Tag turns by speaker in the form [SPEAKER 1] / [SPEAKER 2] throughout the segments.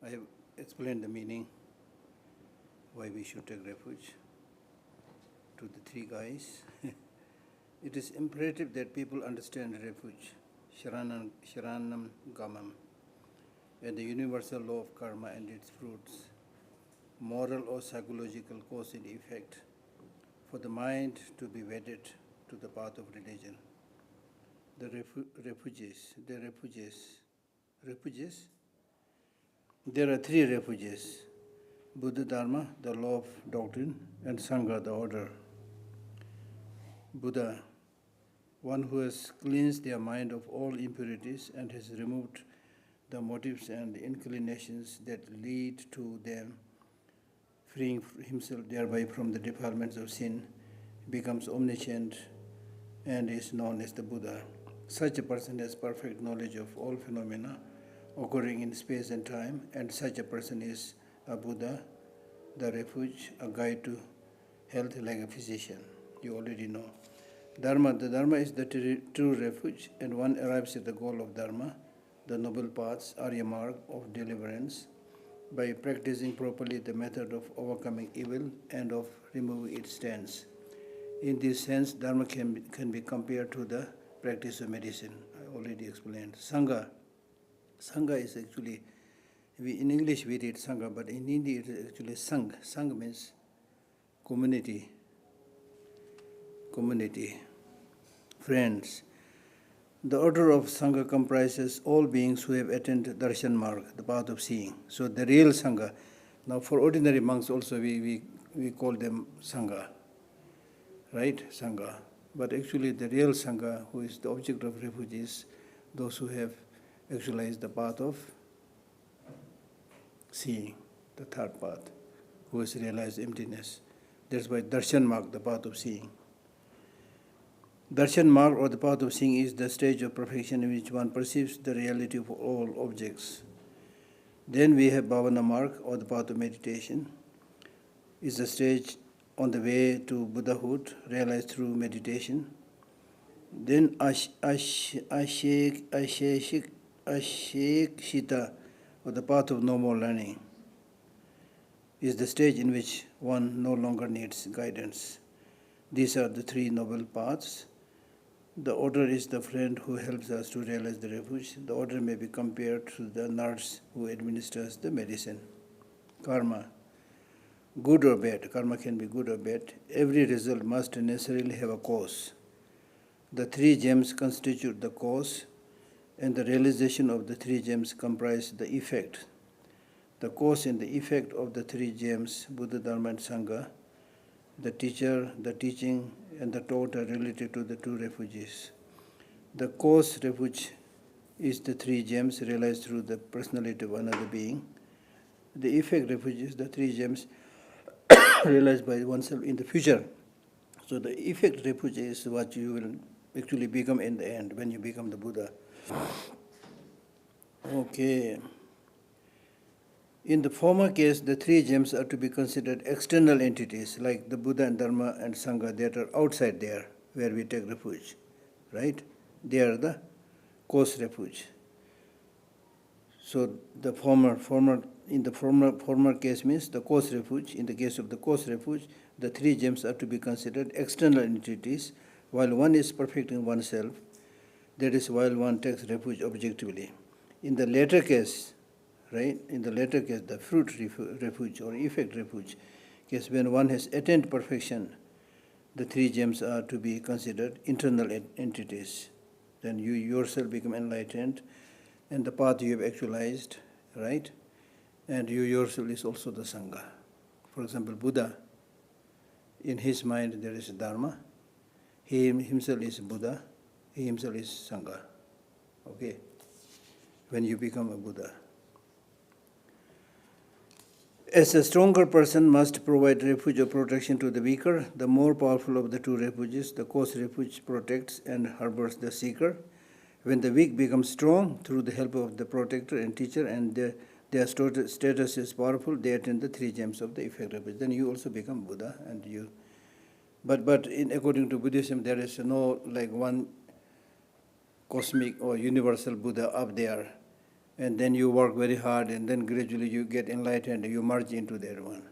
[SPEAKER 1] I have explained the meaning, why we should take refuge to the three guys. It is imperative that people understand refuge, Sharanam Gamam, and the universal law of karma and its fruits, moral or psychological cause and effect, for the mind to be wedded to the path of religion. The refuges. There are three refuges: Buddha Dharma, the law of doctrine, and Sangha, the order. Buddha, one who has cleansed their mind of all impurities and has removed the motives and inclinations that lead to them, freeing himself thereby from the defilements of sin, becomes omniscient and is known as the Buddha. Such a person has perfect knowledge of all phenomena occurring in space and time, and such a person is a Buddha, the refuge, a guide to health like a physician. You already know. Dharma, the Dharma is the true refuge, and one arrives at the goal of Dharma, the noble paths, Arya Marg of deliverance, by practicing properly the method of overcoming evil and of removing its stains. In this sense, Dharma can be compared to the practice of medicine. I already explained. Sangha is actually, in English we read Sangha, but in Hindi it is actually Sang. Sang means community, friends. The order of Sangha comprises all beings who have attained Darshan Marg, the path of seeing. So the real Sangha, now for ordinary monks also we call them Sangha, right? Sangha. But actually the real Sangha, who is the object of refuge, is those who have actualized the path of seeing, the third path, who has realized emptiness. That's why Darshan Marg, the path of seeing. Darshan Marg, or the path of seeing, is the stage of perfection in which one perceives the reality of all objects. Then we have Bhavana Marg, or the path of meditation, is the stage on the way to Buddhahood, realized through meditation. Then Ashekshita, or the path of no more learning, is the stage in which one no longer needs guidance. These are the three noble paths. The order is the friend who helps us to realize the refuge. The order may be compared to the nurse who administers the medicine. Karma, good or bad. Karma can be good or bad. Every result must necessarily have a cause. The three gems constitute the cause, and the realization of the three gems comprise the effect. The cause and the effect of the three gems, Buddha, Dharma, and Sangha, the teacher, the teaching, and the taught are related to the two refuges. The cause refuge is the three gems realized through the personality of another being. The effect refuge is the three gems realized by oneself in the future. So the effect refuge is what you will actually become in the end when you become the Buddha. Okay. In the former case, the three gems are to be considered external entities, like the Buddha and Dharma and Sangha that are outside there, where we take refuge, right? They are the cause refuge. So the former case means the cause refuge. In the case of the cause refuge, the three gems are to be considered external entities, while one is perfecting oneself. That is, while one takes refuge objectively. In the latter case, right? In the latter case, the fruit refuge or effect refuge case, when one has attained perfection, the three gems are to be considered internal entities. Then you yourself become enlightened, and the path you have actualized, right? And you yourself is also the Sangha. For example, Buddha, in his mind there is Dharma, he himself is Buddha, he himself is Sangha. Okay? When you become a Buddha. As a stronger person must provide refuge or protection to the weaker, the more powerful of the two refuges, the cause refuge protects and harbors the seeker. When the weak become strong through the help of the protector and teacher, and their status is powerful, they attain the three gems of the effect refuge. Then you also become Buddha, and you. But according to Buddhism, there is no like one cosmic or universal Buddha up there and then you work very hard, and then gradually you get enlightened, you merge into that one.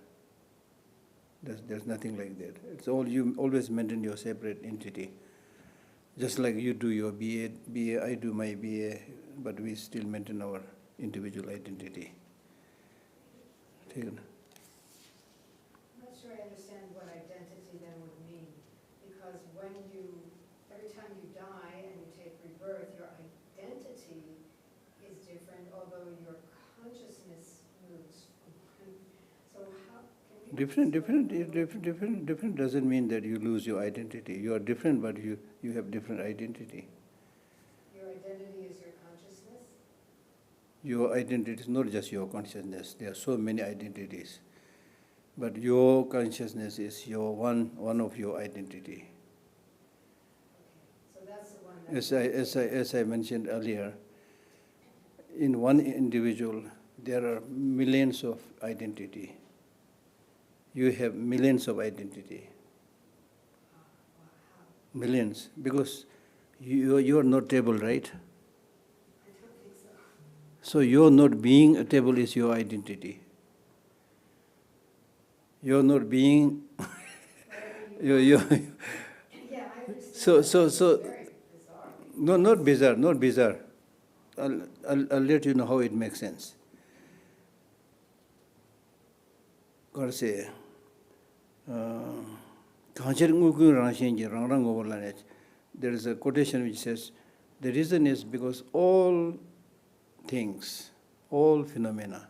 [SPEAKER 1] There's nothing like that. It's all, you always maintain your separate entity. Just like you do your BA, I do my BA, but we still maintain our individual identity.
[SPEAKER 2] I'm not sure I understand what identity then would mean, because every time you die and you take rebirth, your identity is different, although your consciousness moves. So how can you
[SPEAKER 1] Different doesn't mean that you lose your identity. You are different, but you have different identity.
[SPEAKER 2] Your identity is your consciousness?
[SPEAKER 1] Your identity is not just your consciousness. There are so many identities. But your consciousness is your one of your identity.
[SPEAKER 2] Okay. So that's the one
[SPEAKER 1] As I mentioned earlier, in one individual, there are millions of identity. You have millions of identity. Millions. Because you are not table, right?
[SPEAKER 2] I don't think so.
[SPEAKER 1] So your not being a table is your identity. You're not being you
[SPEAKER 2] Yeah, I understand.
[SPEAKER 1] so
[SPEAKER 2] It's very bizarre.
[SPEAKER 1] not bizarre. I'll let you know how it makes sense. God say there is a quotation which says, the reason is because all things, all phenomena,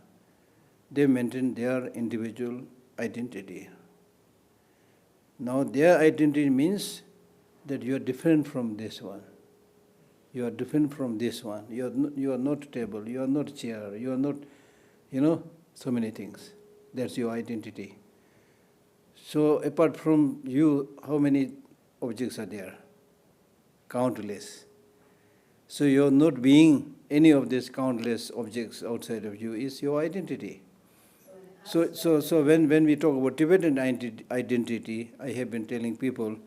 [SPEAKER 1] they maintain their individual identity. Now their identity means that you are different from this one. You are different from this one. You are not table, you are not chair, you are not, so many things. That's your identity. So apart from you, how many objects are there? Countless. So your not being any of these countless objects outside of you is your identity. So when we talk about Tibetan identity, I have been telling people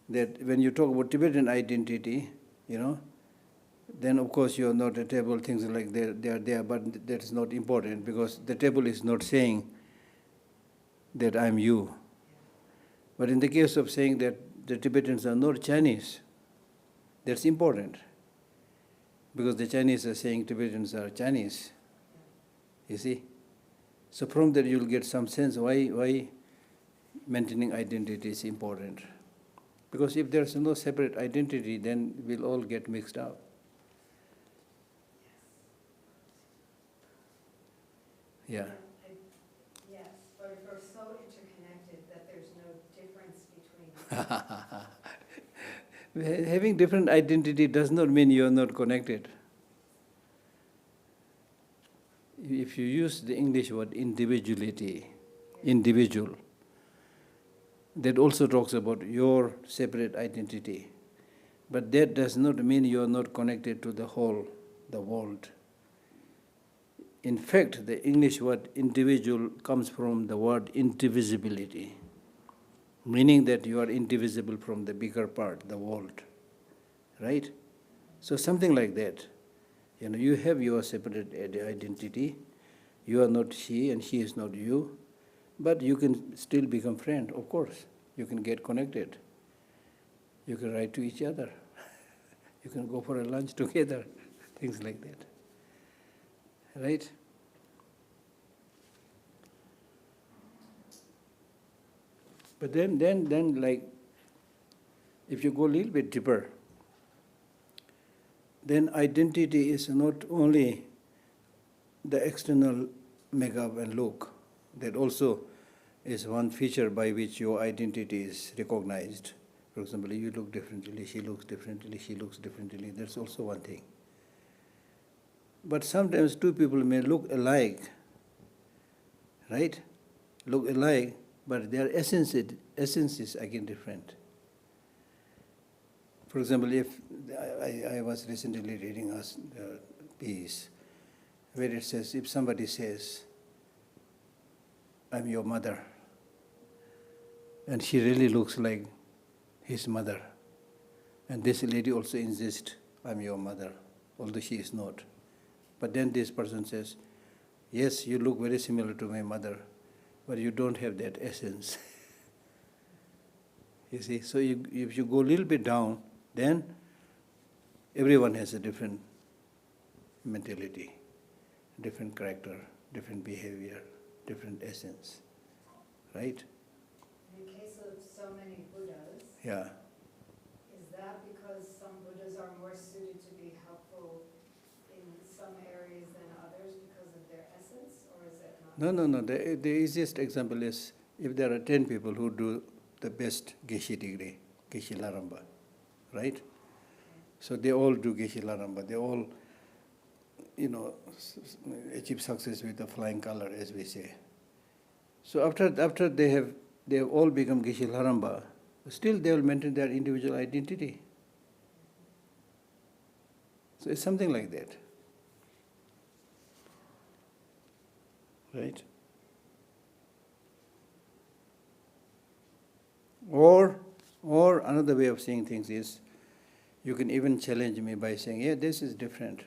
[SPEAKER 1] that when you talk about Tibetan identity, then of course you are not a table, things like that, they are there, but that is not important because the table is not saying that I am you. But in the case of saying that the Tibetans are not Chinese, that's important. Because the Chinese are saying Tibetans are Chinese. You see? So from that you'll get some sense why maintaining identity is important. Because if there's no separate identity, then we'll all get mixed up. Yeah.
[SPEAKER 2] Yes, but if we're so interconnected that there's no difference between
[SPEAKER 1] Having different identity does not mean you are not connected. If you use the English word individuality, individual, that also talks about your separate identity. But that does not mean you are not connected to the whole, the world. In fact, the English word individual comes from the word indivisibility, meaning that you are indivisible from the bigger part, the world. Right? So something like that. You have your separate identity. You are not she and she is not you. But you can still become friends, of course. You can get connected. You can write to each other. You can go for a lunch together, things like that. Right? But then like, if you go a little bit deeper, then identity is not only the external makeup and look, that also is one feature by which your identity is recognized. For example, you look differently, she looks differently, she looks differently, that's also one thing. But sometimes two people may look alike, right? Look alike, but their essence is again different. For example, if I was recently reading a piece where it says, if somebody says, I'm your mother, and she really looks like his mother, and this lady also insists, I'm your mother, although she is not. But then this person says, yes, you look very similar to my mother, but you don't have that essence. You see, so if you go a little bit down, then everyone has a different mentality, different character, different behavior, different essence, right?
[SPEAKER 2] In the case of so many Buddhas,
[SPEAKER 1] Yeah.
[SPEAKER 2] is that because some Buddhas are more suited to be helpful in some areas than others because of their essence, or is it not?
[SPEAKER 1] No. The easiest example is if there are 10 people who do the best Geshe degree, Geshe Lhakdor, right? So they all do Geshe Lhakdor. They all, achieve success with a flying color, as we say. So after they have all become Geshe Lhakdor, still they will maintain their individual identity. So it's something like that, right? Or another way of seeing things is, you can even challenge me by saying, yeah, this is different.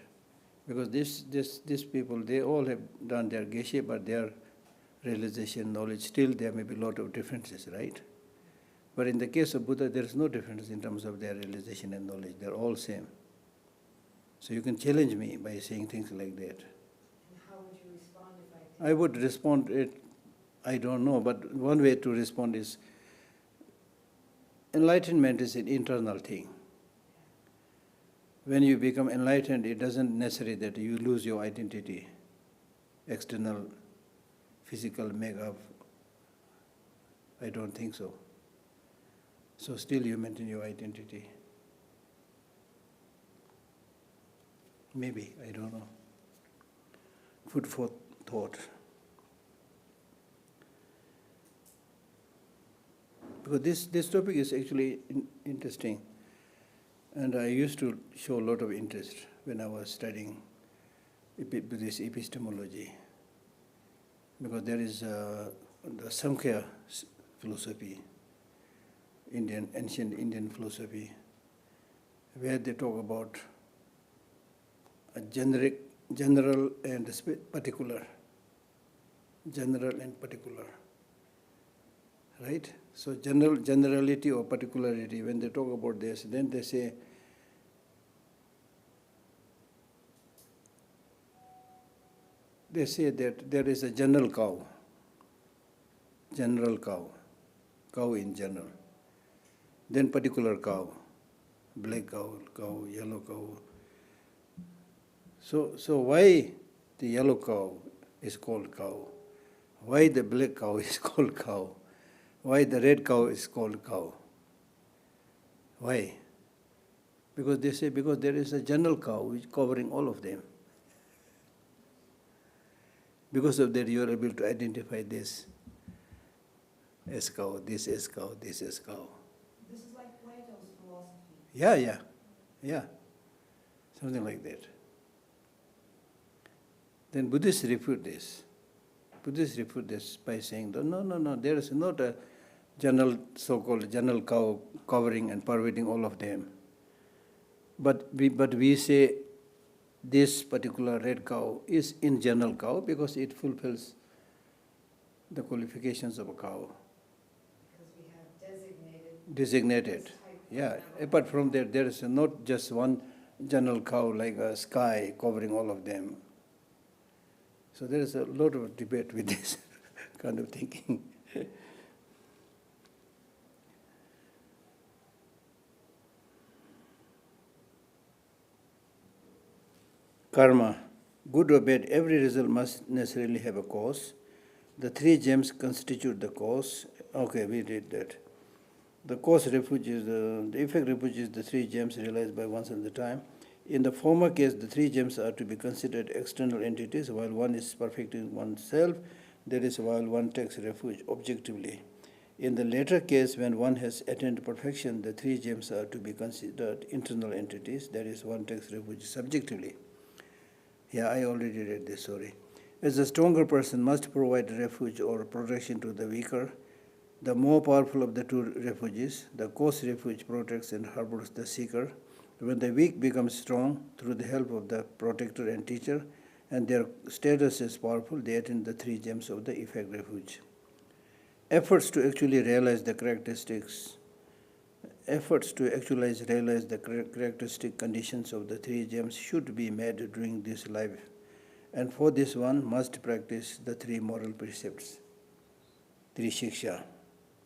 [SPEAKER 1] Because these people, they all have done their Geshe, but their realization, knowledge, still there may be a lot of differences, right? But in the case of Buddha, there is no difference in terms of their realization and knowledge. They're all same. So you can challenge me by saying things like that.
[SPEAKER 2] And how would you respond if I did?
[SPEAKER 1] I would respond, I don't know, but one way to respond is, enlightenment is an internal thing. When you become enlightened, it doesn't necessarily that you lose your identity, external, physical makeup. I don't think so. So still you maintain your identity. Maybe, I don't know. Food for thought. Because this topic is actually interesting. And I used to show a lot of interest when I was studying Buddhist epistemology. Because there is the Samkhya philosophy, ancient Indian philosophy, where they talk about a general and particular. General and particular. Right? So generality or particularity, when they talk about this, then they say, that there is a general cow in general. Then particular cow, black cow, yellow cow. So why the yellow cow is called cow? Why the black cow is called cow? Why the red cow is called cow? Why? Because they say, because there is a general cow which is covering all of them. Because of that, you are able to identify this as cow, this as cow, this as cow.
[SPEAKER 2] This is like Plato's philosophy.
[SPEAKER 1] Yeah. Something like that. Then Buddhists refute this. Buddhists refute this by saying, no, there is not a general, so-called general cow covering and pervading all of them. But we say this particular red cow is in general cow because it fulfills the qualifications of a cow.
[SPEAKER 2] Because we have
[SPEAKER 1] Designated.
[SPEAKER 2] this type of
[SPEAKER 1] Yeah.
[SPEAKER 2] animal.
[SPEAKER 1] Apart from that, there is not just one general cow like a sky covering all of them. So there is a lot of debate with this kind of thinking. Karma. Good or bad, every result must necessarily have a cause. The three gems constitute the cause. Okay, we did that. The cause refuges, the effect refuges the three gems realized by oneself at the time. In the former case, the three gems are to be considered external entities, while one is perfecting oneself, that is, while one takes refuge objectively. In the latter case, when one has attained perfection, the three gems are to be considered internal entities, that is, one takes refuge subjectively. Yeah, I already read this, sorry. As the stronger person must provide refuge or protection to the weaker, the more powerful of the two refuges, the cause refuge protects and harbors the seeker. When the weak becomes strong through the help of the protector and teacher, and their status is powerful, they attain the 3 gems of the effect refuge. Efforts to actually realize the characteristics, realize the characteristic conditions of the 3 gems should be made during this life. And for this one must practice the 3 moral precepts, 3 shiksha,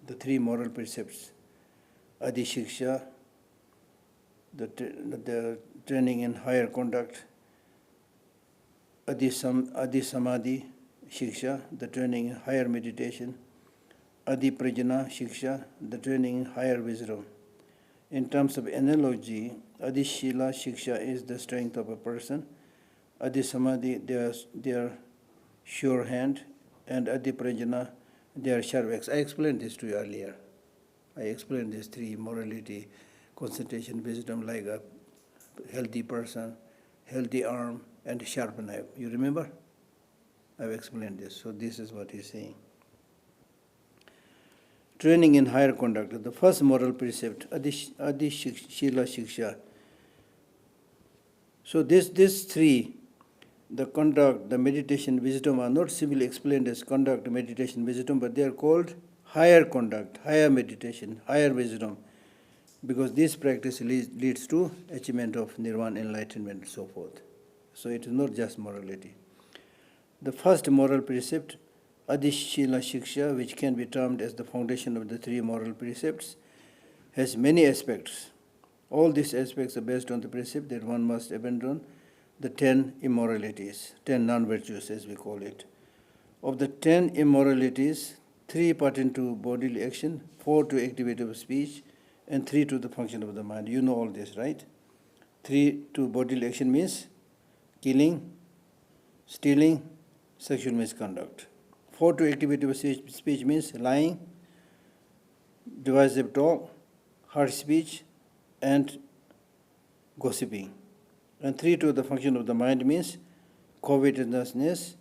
[SPEAKER 1] the 3 moral precepts. Adi shiksha, the training in higher conduct. Adi samadhi shiksha, the training in higher meditation. Adi prajna shiksha, the training in higher wisdom. In terms of analogy, Adi shila shiksha is the strength of a person. Adi samadhi, their sure hand, and Adi prajna, their sharp axe. I explained this to you earlier. I explained these 3: morality, concentration, wisdom, like a healthy person, healthy arm, and sharp knife. You remember? I've explained this. So this is what he's saying. Training in higher conduct. The first moral precept, Adi shila shiksha. So these 3, the conduct, the meditation, wisdom, are not simply explained as conduct, meditation, wisdom, but they are called higher conduct, higher meditation, higher wisdom, because this practice leads to achievement of nirvana, enlightenment, and so forth. So it is not just morality. The first moral precept, Adishila Shiksha, which can be termed as the foundation of the 3 moral precepts, has many aspects. All these aspects are based on the precept that one must abandon the 10 immoralities, 10 non-virtues as we call it. Of the 10 immoralities, 3 pertain to bodily action, 4 to activity of speech, and 3 to the function of the mind. You know all this, right? 3 to bodily action means killing, stealing, sexual misconduct. 4 to activity of speech means lying, divisive talk, harsh speech, and gossiping. And 3 to the function of the mind means covetousness,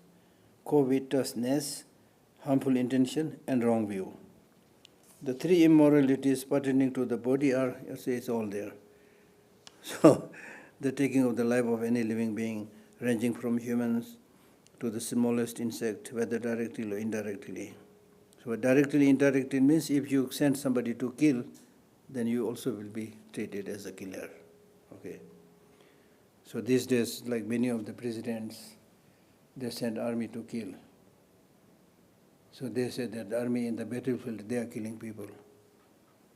[SPEAKER 1] harmful intention, and wrong view. The 3 immoralities pertaining to the body are, it's all there. So, the taking of the life of any living being, ranging from humans to the smallest insect, whether directly or indirectly. So, directly, indirectly means if you send somebody to kill, then you also will be treated as a killer. Okay. So these days, like many of the presidents, they send army to kill. So they say that the army in the battlefield, they are killing people.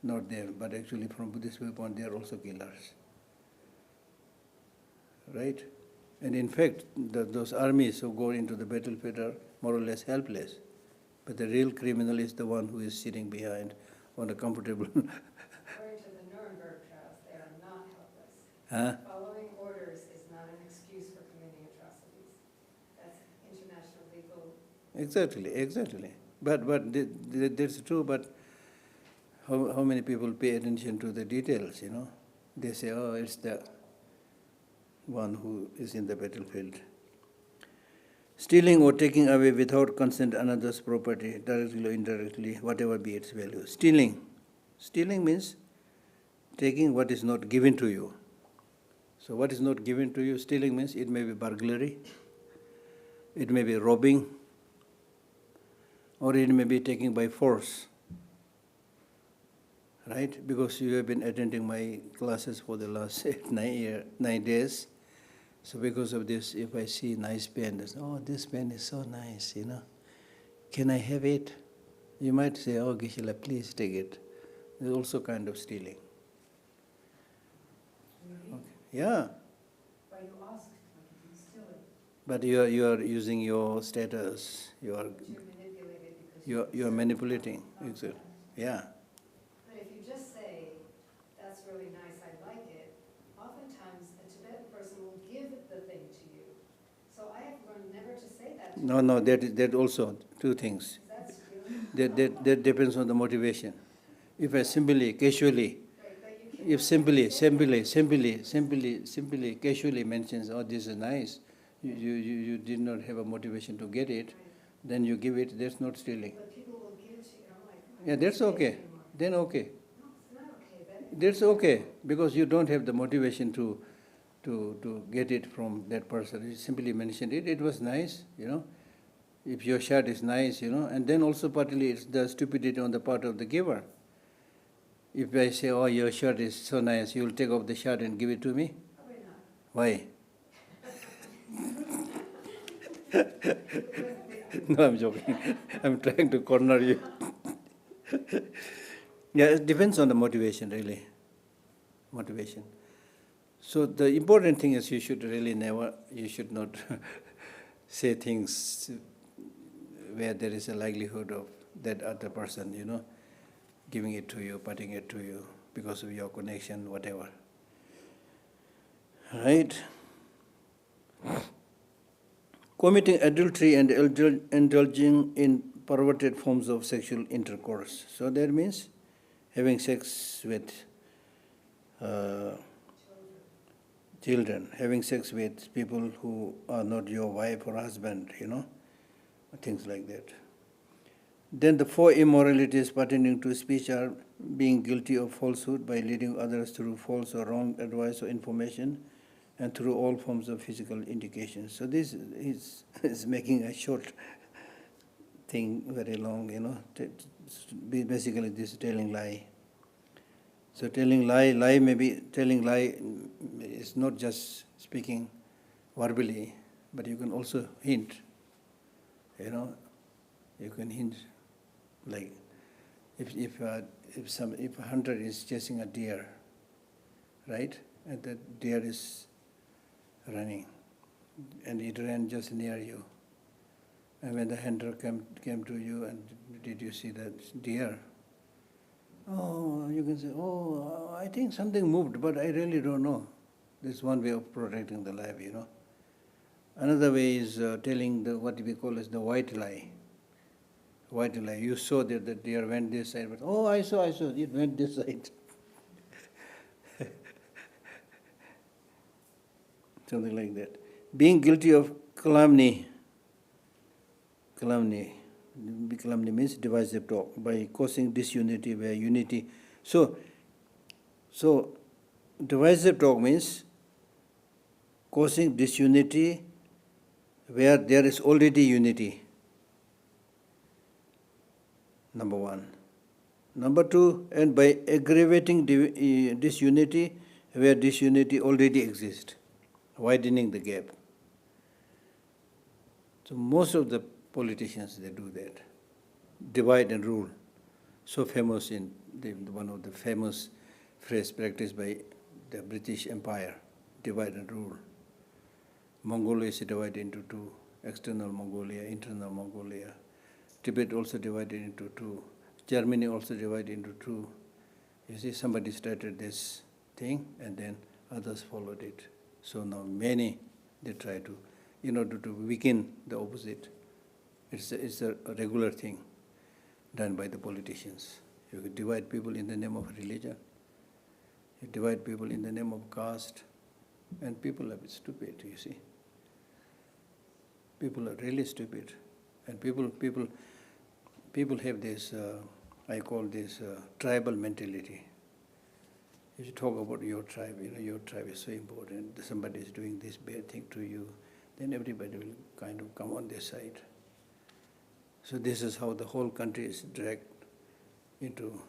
[SPEAKER 1] Not there, but actually from Buddhist viewpoint, they are also killers. Right? And in fact, those armies who go into the battlefield are more or less helpless. But the real criminal is the one who is sitting behind on a comfortable...
[SPEAKER 2] According to the Nuremberg trials, they are not helpless.
[SPEAKER 1] Huh?
[SPEAKER 2] Following orders is not an excuse for committing atrocities. That's international legal...
[SPEAKER 1] Exactly. But that's true, but how many people pay attention to the details, you know? They say, oh, it's the one who is in the battlefield. Stealing or taking away without consent another's property, directly or indirectly, whatever be its value. Stealing means taking what is not given to you. So what is not given to you, stealing means it may be burglary, it may be robbing, or it may be taking by force. Right? Because you have been attending my classes for the last 9 days. So because of this, if I see nice pen, I say, oh, this pen is so nice, you know. Can I have it? You might say, oh, Geshe, please take it. There's also kind of stealing.
[SPEAKER 2] Really?
[SPEAKER 1] Okay. Yeah.
[SPEAKER 2] Why you asked, like you can steal it.
[SPEAKER 1] But you are using your status. You are manipulating. Exactly. Yeah.
[SPEAKER 2] But if you just say, that's really nice, I like it, oftentimes a Tibetan person will give the thing to you. So I have learned never to say that to you.
[SPEAKER 1] No, that also 2 things.
[SPEAKER 2] That's really...
[SPEAKER 1] That depends on the motivation. If I simply, casually,
[SPEAKER 2] Right,
[SPEAKER 1] if simply, casually mentions, oh, this is nice, you did not have a motivation to get it, then you give it, that's not stealing.
[SPEAKER 2] But people will give to you, like...
[SPEAKER 1] Yeah, that's okay. Then okay.
[SPEAKER 2] No, it's not okay.
[SPEAKER 1] That's okay, because you don't have the motivation to to get it from that person. He simply mentioned it. It was nice, If your shirt is nice, and then also partly it's the stupidity on the part of the giver. If I say, oh, your shirt is so nice, you'll take off the shirt and give it to me?
[SPEAKER 2] Probably not.
[SPEAKER 1] Why? No, I'm joking. I'm trying to corner you. Yeah, it depends on the motivation, really. Motivation. So the important thing is you should not say things where there is a likelihood of that other person, giving it to you, putting it to you because of your connection, whatever. Right? Committing adultery and indulging in perverted forms of sexual intercourse. So that means having sex with children, having sex with people who are not your wife or husband, things like that. Then the 4 immoralities pertaining to speech are being guilty of falsehood by leading others through false or wrong advice or information, and through all forms of physical indications. So this is making a short thing very long, Basically, this is telling lie. So telling lie is not just speaking verbally, but you can also hint. You can hint, like if a hunter is chasing a deer, right, and the deer is running, and it ran just near you. And when the hunter came to you, and did you see that deer? Oh, you can say, oh, I think something moved, but I really don't know. This is one way of protecting the life, Another way is telling what we call as the white lie. White lie. You saw that the deer went this side, but oh, I saw, it went this side. Something like that. Being guilty of calumny. Calumny means divisive talk, by causing disunity where unity. So divisive talk means causing disunity where there is already unity. Number 1. Number 2, and by aggravating disunity where disunity already exists, widening the gap. So most of the politicians, they do that. Divide and rule. So famous in one of the famous phrase practiced by the British Empire, divide and rule. Mongolia is divided into 2, external Mongolia, internal Mongolia. Tibet also divided into 2. Germany also divided into 2. You see, somebody started this thing and then others followed it. So now many, they try to, in order to weaken the opposite. It's a regular thing done by the politicians. You could divide people in the name of religion. You divide people in the name of caste. And people are stupid, you see. People are really stupid. And people have this, I call this tribal mentality. If you talk about your tribe, your tribe is so important, somebody is doing this bad thing to you, then everybody will kind of come on their side. So this is how the whole country is dragged into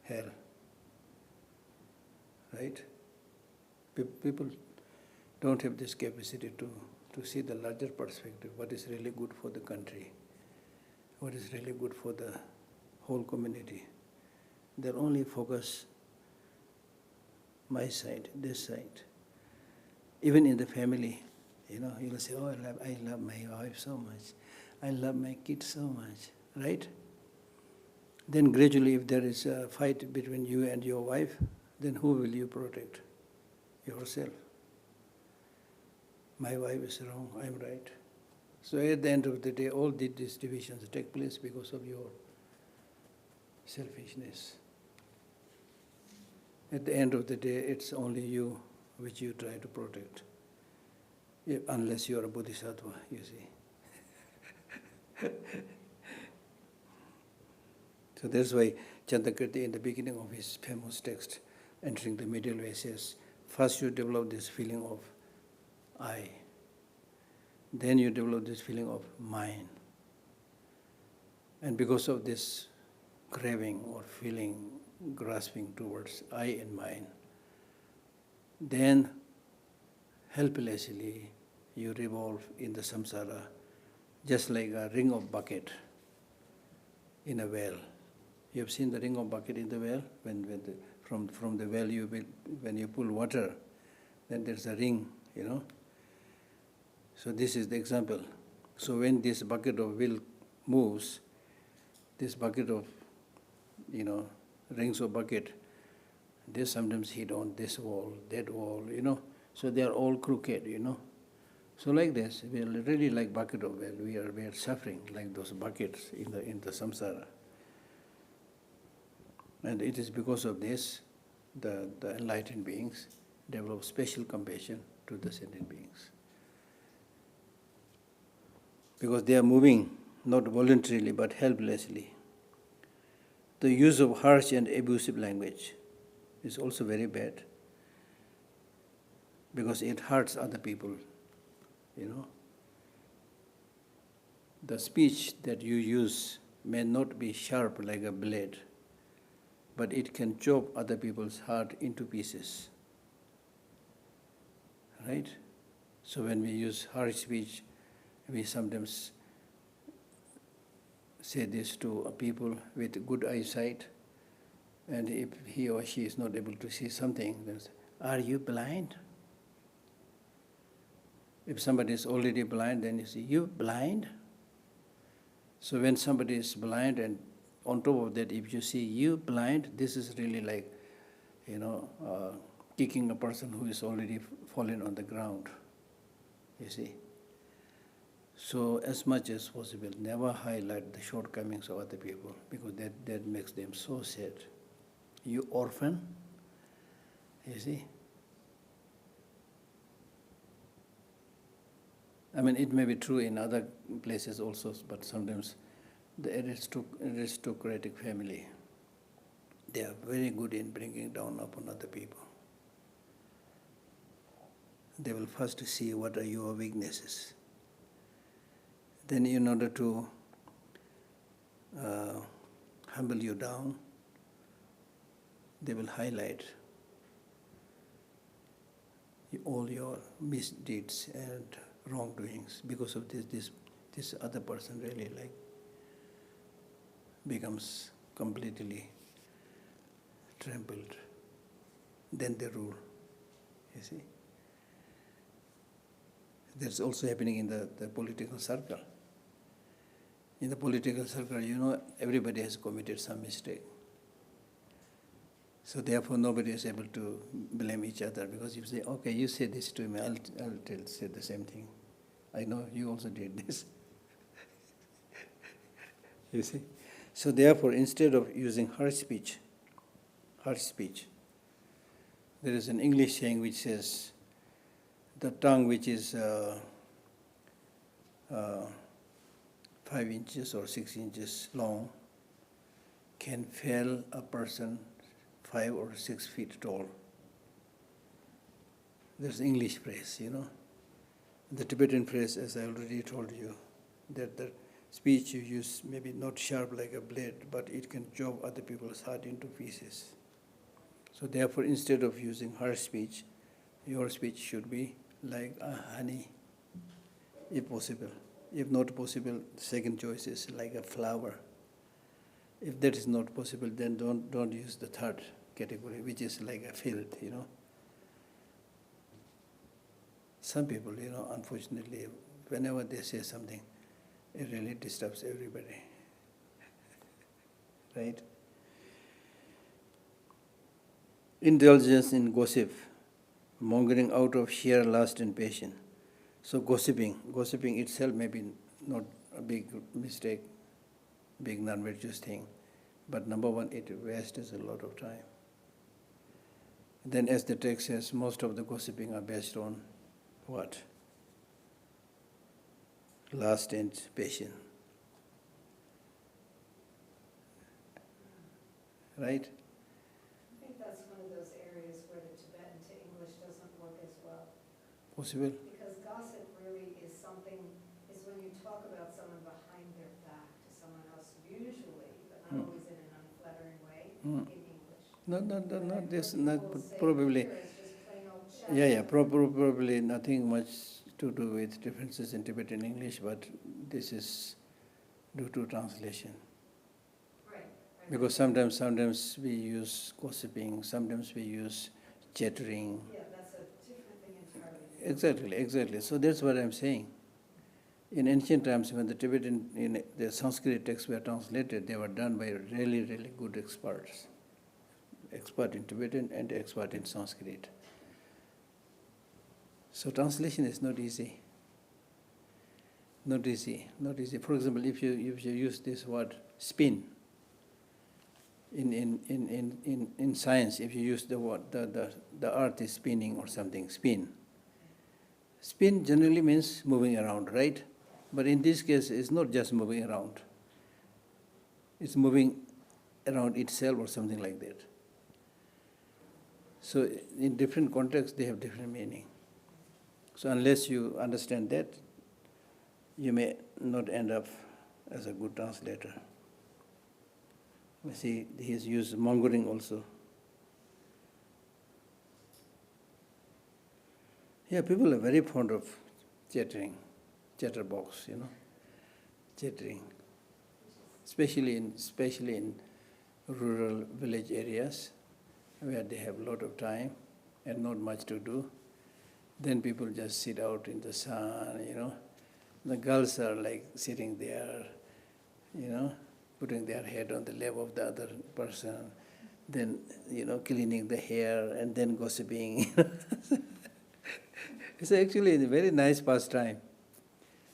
[SPEAKER 1] hell. Right? People don't have this capacity to see the larger perspective, what is really good for the country, what is really good for the whole community. They'll only focus my side, this side. Even in the family, you'll say, oh, I love my wife so much. I love my kids so much, right? Then gradually, if there is a fight between you and your wife, then who will you protect? Yourself. My wife is wrong, I'm right. So at the end of the day, all these divisions take place because of your selfishness. At the end of the day, it's only you which you try to protect, unless you are a bodhisattva, you see. So that's why Chandrakirti, in the beginning of his famous text, Entering the Middle Way, says, First you develop this feeling of I. Then you develop this feeling of mine. And because of this craving or feeling, grasping towards I and mine, then helplessly you revolve in the samsara, just like a ring of bucket in a well. You have seen the ring of bucket in the well? From the well, when you pull water, then there's a ring, So this is the example. So when this bucket of will moves, this bucket of, rings of bucket, they sometimes hit on this wall, that wall, So they are all crooked, So like this, we are really like bucket of well. We are suffering like those buckets in the samsara. And it is because of this, the enlightened beings develop special compassion to the sentient beings. Because they are moving not voluntarily but helplessly. The use of harsh and abusive language is also very bad because it hurts other people, The speech that you use may not be sharp like a blade, but it can chop other people's heart into pieces. Right? So when we use harsh speech, we sometimes say this to people with good eyesight, and if he or she is not able to see something, then say, "Are you blind?" If somebody is already blind, then you say, "You blind?" So when somebody is blind, and on top of that, if you see "you blind," this is really like, kicking a person who is already fallen on the ground. You see. So as much as possible, never highlight the shortcomings of other people, because that makes them so sad. You orphan, you see. I mean, it may be true in other places also, but sometimes the aristocratic family, they are very good in bringing down upon other people. They will first see what are your weaknesses. Then in order to humble you down, they will highlight all your misdeeds and wrongdoings. Because of this other person really becomes completely trampled. Then they rule, you see. That's also happening in the political circle. In the political circle, everybody has committed some mistake. So therefore nobody is able to blame each other, because if you say, "Okay, you say this to me, I'll say the same thing. I know you also did this." You see? So therefore, instead of using harsh speech, there is an English saying which says, the tongue which is 5 inches or 6 inches long can fell a person 5 or 6 feet tall. There's English phrase, The Tibetan phrase, as I already told you, that the speech you use may be not sharp like a blade, but it can chop other people's heart into pieces. So therefore, instead of using harsh speech, your speech should be like honey, if possible. If not possible, the second choice is like a flower. If that is not possible, then don't use the third category, which is like a filth, Some people, unfortunately, whenever they say something, it really disturbs everybody. Right? Indulgence in gossip, mongering out of sheer lust and passion. So gossiping itself may be not a big mistake, big non-virtuous thing, but number one, it wastes a lot of time. Then as the text says, most of the gossiping are based on what? Lust and passion. Right?
[SPEAKER 2] I think that's one of those areas where the Tibetan to English
[SPEAKER 1] Possible.
[SPEAKER 2] Because gossip really is something, is when you talk about someone behind their back to someone else, usually, but not always in an unflattering way, in English.
[SPEAKER 1] No, this,
[SPEAKER 2] What
[SPEAKER 1] not,
[SPEAKER 2] people say
[SPEAKER 1] probably,
[SPEAKER 2] here is just plain old chatter.
[SPEAKER 1] yeah, probably nothing much to do with differences in Tibetan English, but this is due to translation.
[SPEAKER 2] Right.
[SPEAKER 1] Because sometimes we use gossiping, sometimes we use chattering.
[SPEAKER 2] Yeah, that's a different thing entirely.
[SPEAKER 1] Exactly. So that's what I'm saying. In ancient times, when the the Sanskrit texts were translated, they were done by really good experts. Expert in Tibetan and expert in Sanskrit. So translation is not easy. Not easy. For example, if you use this word spin, in science, if you use the word the earth is spinning or something, spin. Spin generally means moving around, right? But in this case, it's not just moving around. It's moving around itself or something like that. So in different contexts, they have different meaning. So unless you understand that, you may not end up as a good translator. You see, he has used mongering also. Yeah, people are very fond of chattering, chatterbox, chattering. Especially in rural village areas where they have a lot of time and not much to do. Then people just sit out in the sun, The girls are like sitting there, putting their head on the lap of the other person, then, cleaning the hair and then gossiping. It's actually a very nice pastime.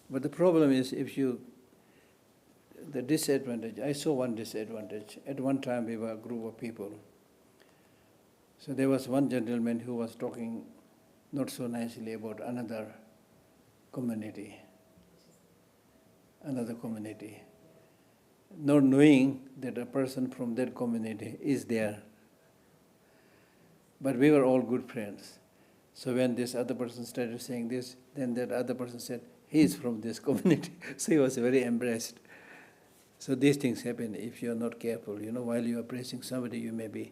[SPEAKER 1] But the problem is the disadvantage, I saw one disadvantage. At one time we were a group of people. So there was one gentleman who was talking not so nicely about another community, not knowing that a person from that community is there. But we were all good friends. So when this other person started saying this, then that other person said, he is from this community. So he was very embarrassed. So these things happen if you are not careful. While you are praising somebody, you may be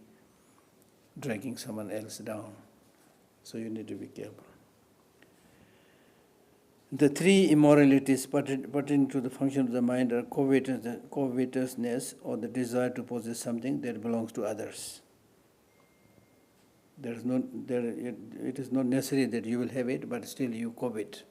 [SPEAKER 1] dragging someone else down. So you need to be careful. The three immoralities pertaining to the function of the mind are covetousness, or the desire to possess something that belongs to others. It is not necessary that you will have it, but still you covet.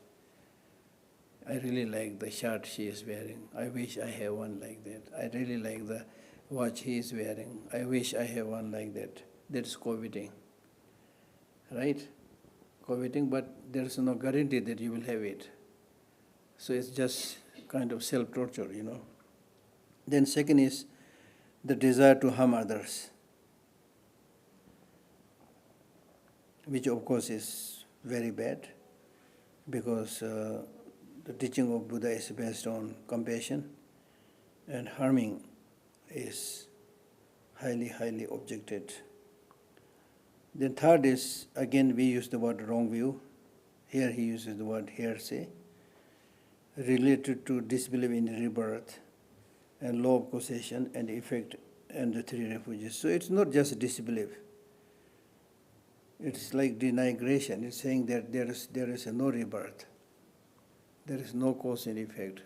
[SPEAKER 1] I really like the shirt she is wearing. I wish I have one like that. I really like the watch he is wearing. I wish I have one like that. That is coveting. Right? Coveting, but there is no guarantee that you will have it. So it's just kind of self-torture, Then second is the desire to harm others, which of course is very bad, because the teaching of Buddha is based on compassion, and harming is highly objected. Then third is, again we use the word wrong view. Here he uses the word hearsay, related to disbelief in rebirth and law of causation and effect and the three refuges. So it's not just disbelief. It's like denigration. It's saying that there is no rebirth. There is no cause and effect.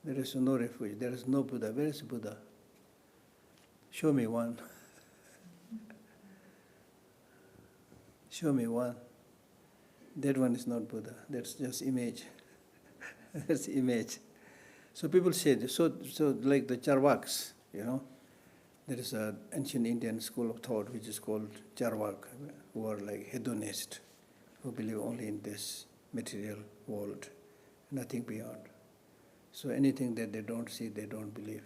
[SPEAKER 1] There is no refuge. There is no Buddha. Where is Buddha? Show me one. Show me one. That one is not Buddha. That's just image. That's image. So people say this. So like the Charvaks, there is an ancient Indian school of thought which is called Charvak, who are like hedonists, who believe only in this material world, nothing beyond. So anything that they don't see, they don't believe.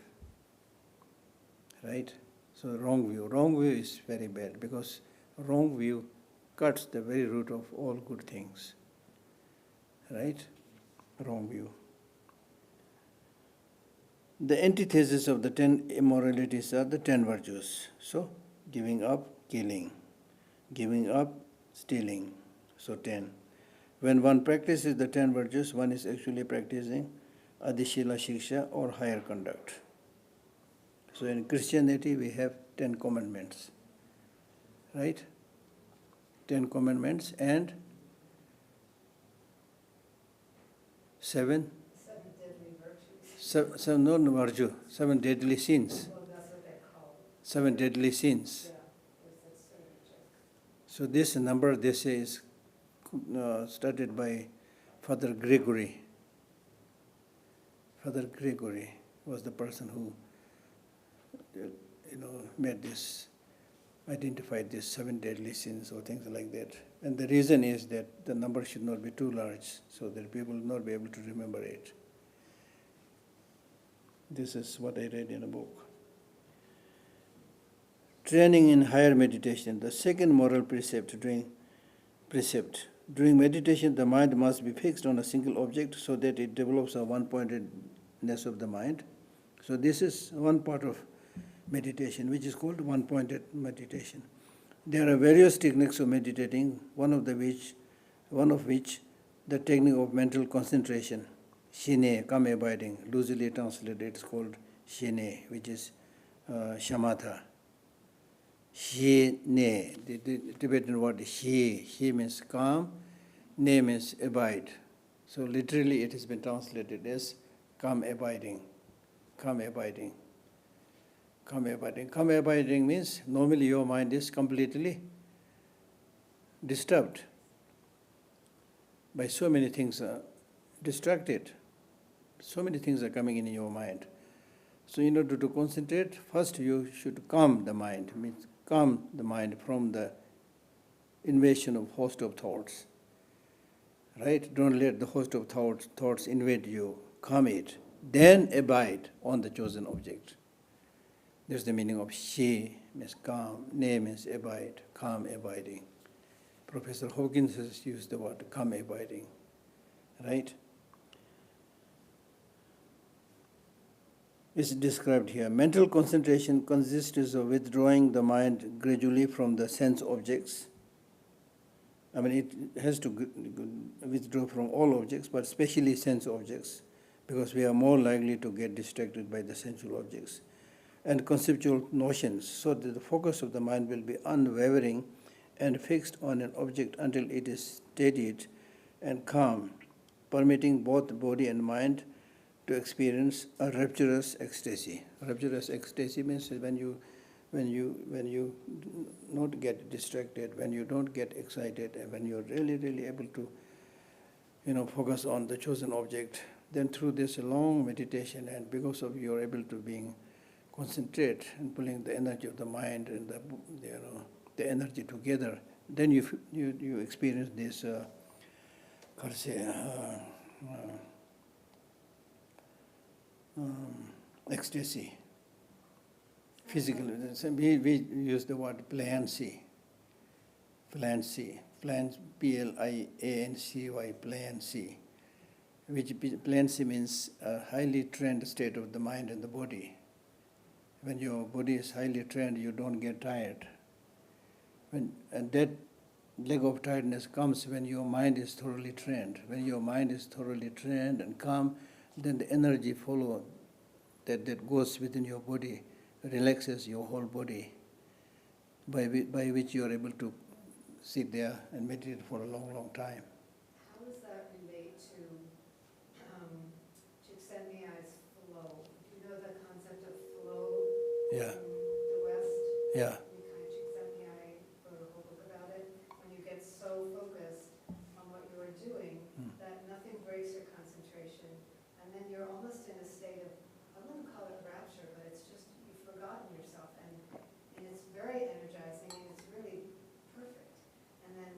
[SPEAKER 1] Right? So wrong view. Wrong view is very bad, because wrong view cuts the very root of all good things. Right? Wrong view. The antithesis of the 10 immoralities are the 10 virtues. So, giving up, killing. Giving up, stealing. So 10. When one practices the 10 virtues, one is actually practicing Adishila Shiksha or higher conduct. So in Christianity, we have 10 commandments, right? 10 commandments and 7 7 deadly sins.
[SPEAKER 2] Well, that's what they're called.
[SPEAKER 1] 7 deadly sins.
[SPEAKER 2] Yeah, there's that sort of.
[SPEAKER 1] So this number, they say, is started by Father Gregory. Father Gregory was the person who, made this, identified these 7 deadly sins or things like that. And the reason is that the number should not be too large, so that people will not be able to remember it. This is what I read in a book. Training in higher meditation. The second moral precept. During meditation, the mind must be fixed on a single object so that it develops a one-pointedness of the mind. So this is one part of meditation, which is called one-pointed meditation. There are various techniques of meditating, one of which the technique of mental concentration, shine, calm abiding, loosely translated, it's called shine, which is shamatha. Shine, the Tibetan word she means calm, ne means abide. So literally it has been translated as calm abiding. Calm abiding. Calm abiding. Calm abiding means normally your mind is completely disturbed by so many things, distracted. So many things are coming in your mind. So in order to concentrate, first you should calm the mind, means calm the mind from the invasion of host of thoughts. Right? Don't let the host of thoughts invade you. Calm it. Then abide on the chosen object. That's the meaning of she means calm, ne means abide, calm abiding. Professor Hawkins has used the word calm abiding. Right? It's described here. Mental concentration consists of withdrawing the mind gradually from the sense objects. I mean, it has to withdraw from all objects, but especially sense objects, because we are more likely to get distracted by the sensual objects. And conceptual notions, so that the focus of the mind will be unwavering and fixed on an object until it is steadied and calm, permitting both body and mind to experience a rapturous ecstasy. Rapturous ecstasy means when you not get distracted, when you don't get excited, and when you're really, really able to, focus on the chosen object. Then through this long meditation, and because of you're able to concentrate and pulling the energy of the mind and the energy together, then you experience this, ecstasy. Physical. We use the word plancy. Plancy. Plancy, plancy. Which plancy means a highly trained state of the mind and the body. When your body is highly trained, you don't get tired. And that lack of tiredness comes when your mind is thoroughly trained. When your mind is thoroughly trained and calm, then the energy follows that goes within your body, relaxes your whole body, by which you are able to sit there and meditate for a long, long time.
[SPEAKER 2] How does that relate to Csikszentmihalyi's flow? Do you know the concept of flow
[SPEAKER 1] Yeah.
[SPEAKER 2] in the West?
[SPEAKER 1] Yeah.
[SPEAKER 2] Csikszentmihalyi wrote a whole book about it. When you get so focused on what you are doing that nothing breaks your concentration, and then you're almost in a state of, I wouldn't call it rapture, but it's just you've forgotten yourself, and it's very energizing, and it's really perfect. And then,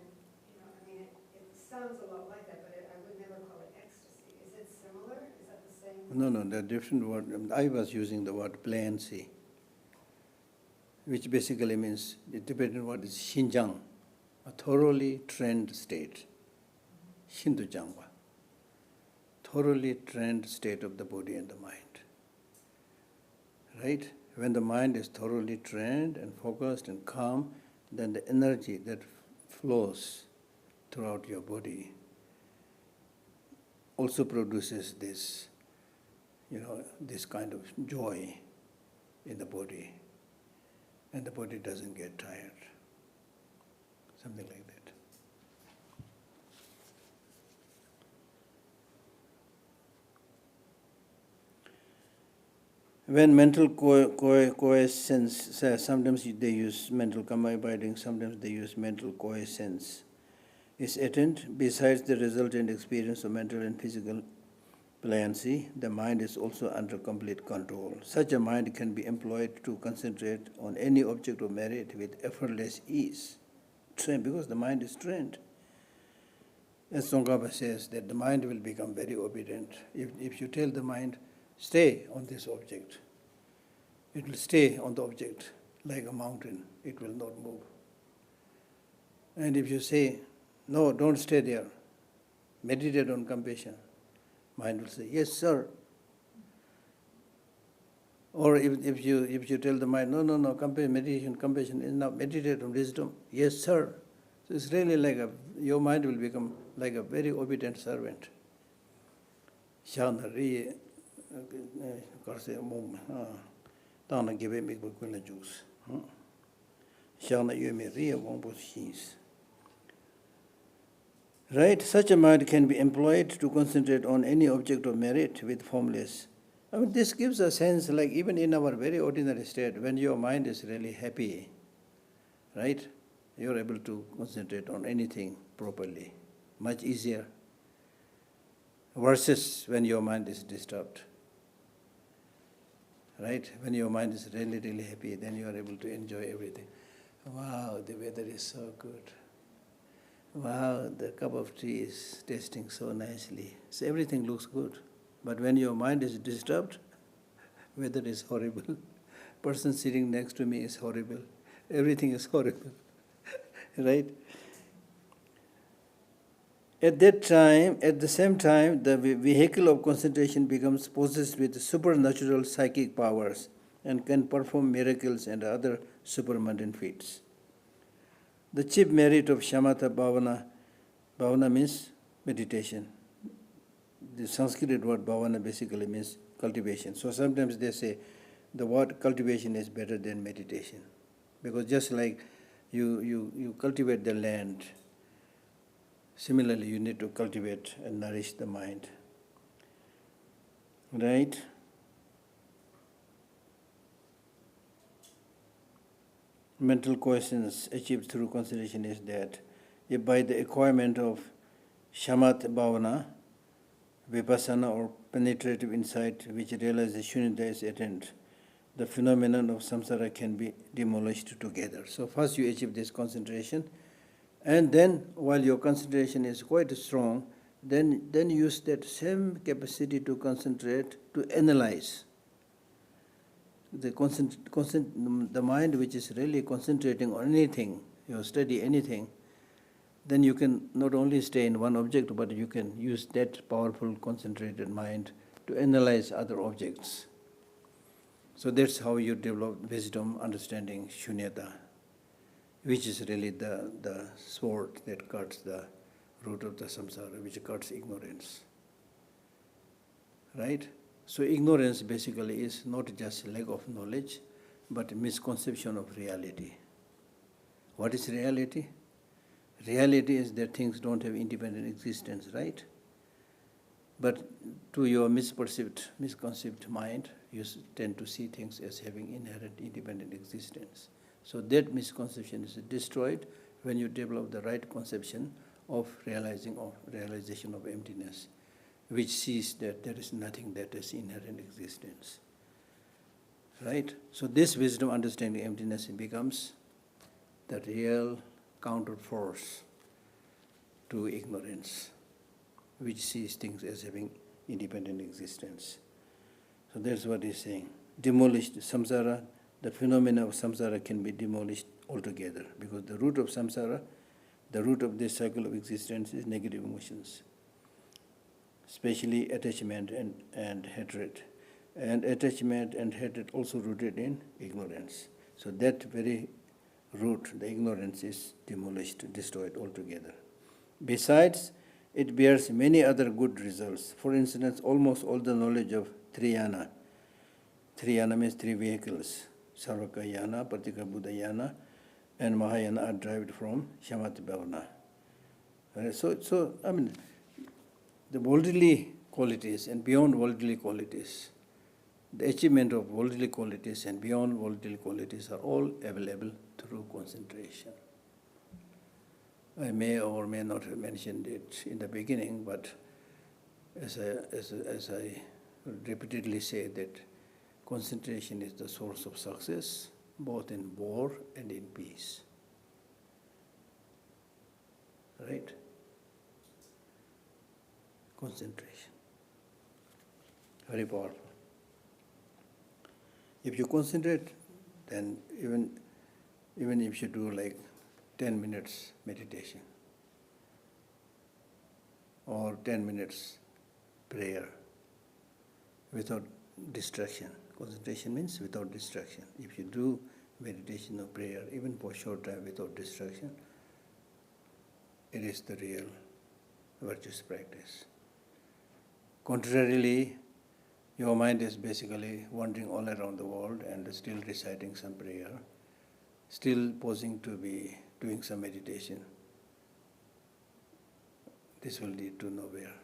[SPEAKER 2] it sounds a lot like that, but I would never call it ecstasy. Is it similar? Is that the same?
[SPEAKER 1] No, they're different words. I was using the word plancy, which basically means, the Tibetan word is shinjang, a thoroughly trained state. Shindujangwa. Thoroughly trained state of the body and the mind. Right? When the mind is thoroughly trained and focused and calm, then the energy that flows throughout your body also produces this, this kind of joy in the body, and the body doesn't get tired. Something like that. When mental quiescence, sometimes they use mental abiding, sometimes they use mental quiescence, is attained, besides the resultant experience of mental and physical pliancy, the mind is also under complete control. Such a mind can be employed to concentrate on any object of merit with effortless ease, because the mind is trained. As Tsongkhapa says, that the mind will become very obedient. If you tell the mind, stay on this object, it will stay on the object like a mountain. It will not move. And if you say, no, don't stay there, meditate on compassion, mind will say, yes, sir. Or if you tell the mind, no, compassion is now, meditate on wisdom, yes, sir. So it's really like your mind will become like a very obedient servant. Right? Such a mind can be employed to concentrate on any object of merit with formless. I mean, this gives a sense, like even in our very ordinary state, when your mind is really happy, right? You're able to concentrate on anything properly, much easier, versus when your mind is disturbed. Right? When your mind is really, really happy, then you are able to enjoy everything. Wow, the weather is so good. Wow, the cup of tea is tasting so nicely. So everything looks good. But when your mind is disturbed, weather is horrible. Person sitting next to me is horrible. Everything is horrible. Right? At the same time, the vehicle of concentration becomes possessed with supernatural psychic powers and can perform miracles and other supermundane feats. The chief merit of shamatha bhavana means meditation. The Sanskrit word bhavana basically means cultivation. So sometimes they say the word cultivation is better than meditation. Because just like you cultivate the land, similarly, you need to cultivate and nourish the mind. Right? Mental quiescence achieved through concentration is that if by the acquirement of shamat bhavana, vipassana or penetrative insight which realizes shunyata is attained, the phenomenon of samsara can be demolished together. So first you achieve this concentration, and then while your concentration is quite strong, then use that same capacity to concentrate, to analyze. The mind which is really concentrating on anything, you study anything, then you can not only stay in one object, but you can use that powerful concentrated mind to analyze other objects. So that's how you develop wisdom, understanding, shunyata, which is really the sword that cuts the root of the samsara, which cuts ignorance. Right? So ignorance basically is not just lack of knowledge, but misconception of reality. What is reality? Reality is that things don't have independent existence, right? But to your misconceived mind, you tend to see things as having inherent independent existence. So that misconception is destroyed when you develop the right conception of realization of emptiness, which sees that there is nothing that is inherent existence. Right? So this wisdom, understanding emptiness, becomes the real counter force to ignorance, which sees things as having independent existence. So that's what he's saying. Demolished samsara, the phenomena of samsara can be demolished altogether, because the root of samsara, the root of this cycle of existence is negative emotions, especially attachment and hatred. And attachment and hatred also rooted in ignorance. So that very root, the ignorance, is demolished, destroyed altogether. Besides, it bears many other good results. For instance, almost all the knowledge of Triyana. Triyana means three vehicles. Sarvakayana, Pratika Buddhayana, and Mahayana are derived from Shamatha Bhavana. So, I mean, the worldly qualities and beyond worldly qualities, the achievement of worldly qualities and beyond worldly qualities are all available through concentration. I may or may not have mentioned it in the beginning, but as I repeatedly say that concentration is the source of success, both in war and in peace. Right? Concentration. Very powerful. If you concentrate, then even if you do like 10 minutes meditation or 10 minutes prayer without distraction. Concentration means without distraction. If you do meditation or prayer, even for a short time without distraction, it is the real virtuous practice. Contrarily, your mind is basically wandering all around the world and still reciting some prayer, still posing to be doing some meditation. This will lead to nowhere.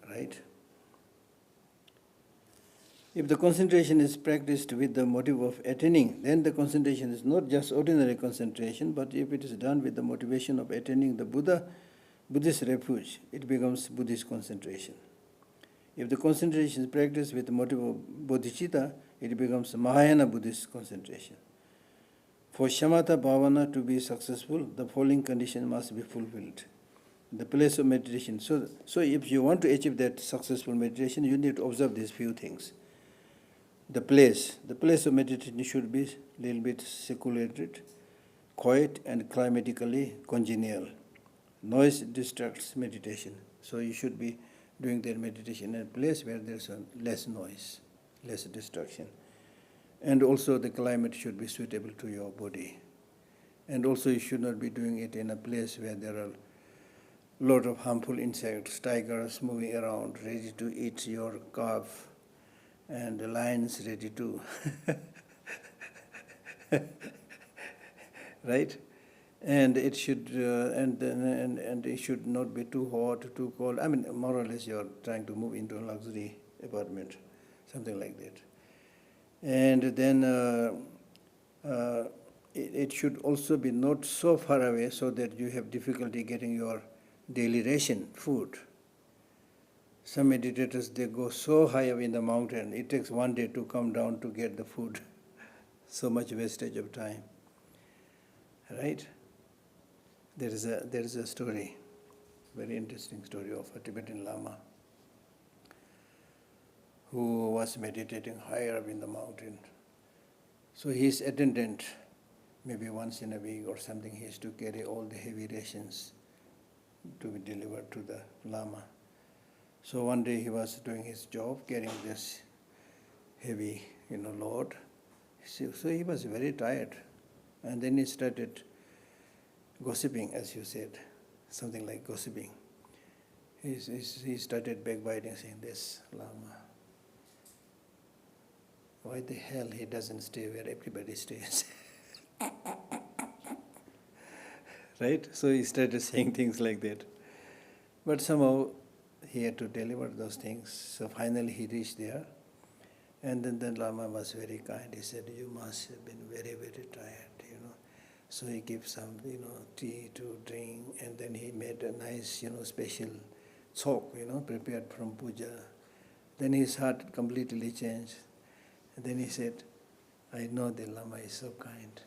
[SPEAKER 1] Right? If the concentration is practiced with the motive of attaining, then the concentration is not just ordinary concentration, but if it is done with the motivation of attaining the Buddhist refuge, it becomes Buddhist concentration. If the concentration is practiced with the motive of bodhicitta, it becomes Mahayana Buddhist concentration. For shamatha bhavana to be successful, the following condition must be fulfilled. The place of meditation. So if you want to achieve that successful meditation, you need to observe these few things. The place of meditation should be a little bit secluded, quiet and climatically congenial. Noise distracts meditation. So you should be doing their meditation in a place where there's less noise, less distraction. And also the climate should be suitable to your body. And also you should not be doing it in a place where there are a lot of harmful insects, tigers moving around, ready to eat your calf, and the lions ready to, right? And it should and it should not be too hot, too cold. I mean, more or less, you are trying to move into a luxury apartment, something like that. And then it should also be not so far away so that you have difficulty getting your daily ration, food. Some meditators, they go so high up in the mountain, it takes one day to come down to get the food. So much wastage of time. Right? There is a story, very interesting story of a Tibetan Lama who was meditating higher up in the mountain. So his attendant, maybe once in a week or something, he has to carry all the heavy rations to be delivered to the Lama. So one day he was doing his job, carrying this heavy, load. So he was very tired. And then he started gossiping, as you said, something like gossiping. He started backbiting, saying, this Lama, why the hell he doesn't stay where everybody stays? Right? So he started saying things like that. But somehow he had to deliver those things. So finally he reached there. And then the Lama was very kind. He said, you must have been very, very tired, So he gave some, tea to drink. And then he made a nice, special chok, prepared from puja. Then his heart completely changed. And then he said, I know the Lama is so kind.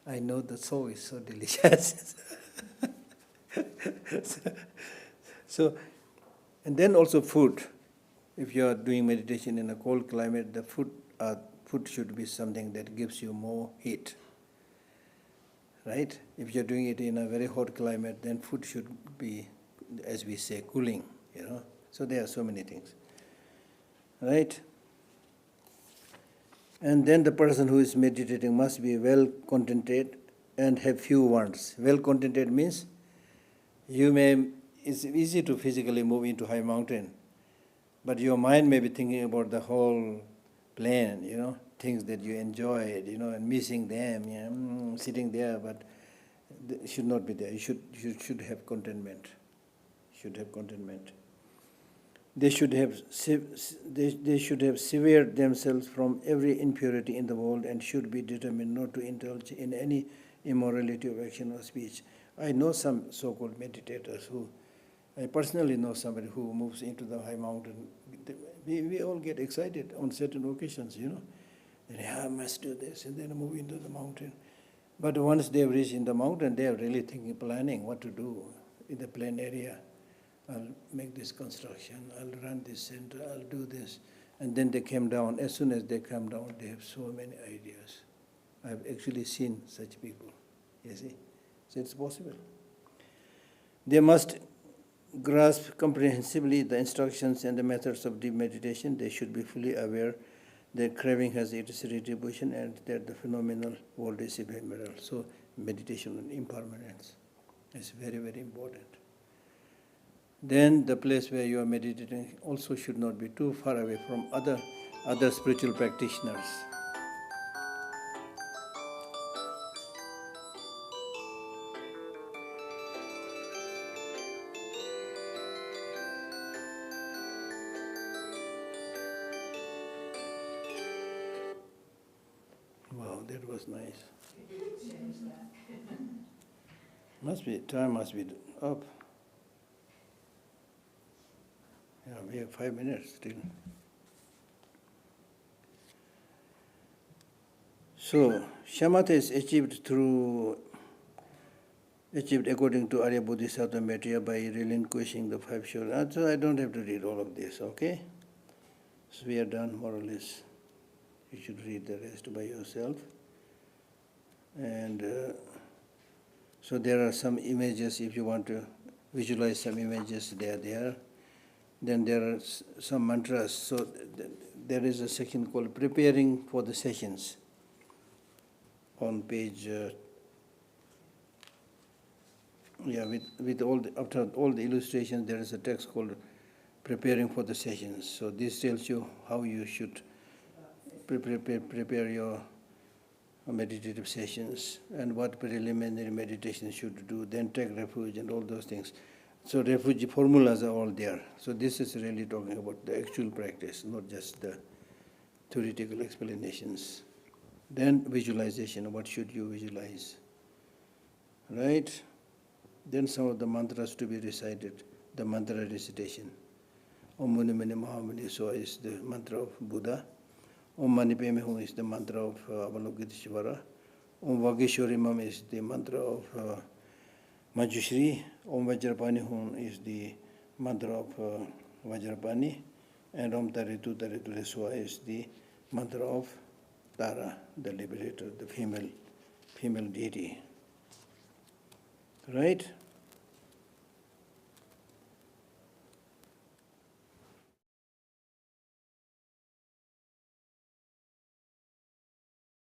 [SPEAKER 1] I know the soul is so delicious. So, and then also food. If you are doing meditation in a cold climate, the food should be something that gives you more heat. Right? If you are doing it in a very hot climate, then food should be, as we say, cooling. So there are so many things. Right? And then the person who is meditating must be well contented and have few wants. Well contented means it's easy to physically move into high mountain, but your mind may be thinking about the whole plan, things that you enjoyed, and missing them, sitting there, but it should not be there. You should have contentment. Should have contentment. They should have severed themselves from every impurity in the world and should be determined not to indulge in any immorality of action or speech. I know some so-called meditators I personally know somebody who moves into the high mountain. We all get excited on certain occasions, And I must do this, and then move into the mountain. But once they have reached in the mountain, they are really planning what to do in the plain area. I'll make this construction, I'll run this center, I'll do this. And then they came down. As soon as they come down, they have so many ideas. I've actually seen such people, you see. So it's possible. They must grasp comprehensively the instructions and the methods of deep meditation. They should be fully aware that craving has its retribution and that the phenomenal world is ephemeral. So meditation on impermanence is very, very important. Then the place where you are meditating also should not be too far away from other spiritual practitioners. Wow, that was nice.
[SPEAKER 2] Change that.
[SPEAKER 1] Time must be up. Yeah, we have 5 minutes still. So, shamatha is achieved according to Arya Bodhisattva Maitreya by relinquishing the 5 sure. So I don't have to read all of this, okay? So we are done more or less. You should read the rest by yourself. And so there are some images, if you want to visualize some images, they are there. Then there are some mantras. So there is a section called Preparing for the Sessions on page, after all the illustrations, there is a text called Preparing for the Sessions. So this tells you how you should prepare your meditative sessions and what preliminary meditation should do, then take refuge and all those things. So refuge formulas are all there. So this is really talking about the actual practice, not just the theoretical explanations. Then visualization, what should you visualize? Right? Then some of the mantras to be recited, the mantra recitation. Om Mani Mani Mahamani So is the mantra of Buddha. Om Mani Padme Hum is the mantra of Avalokiteshvara. Om Vageshwari Mam is the mantra of Manjushri. Om Vajrapani Hum is the mantra of Vajrapani. And Om Taritu Taritu Reswa is the mantra of Tara, the liberator, the female deity. Right?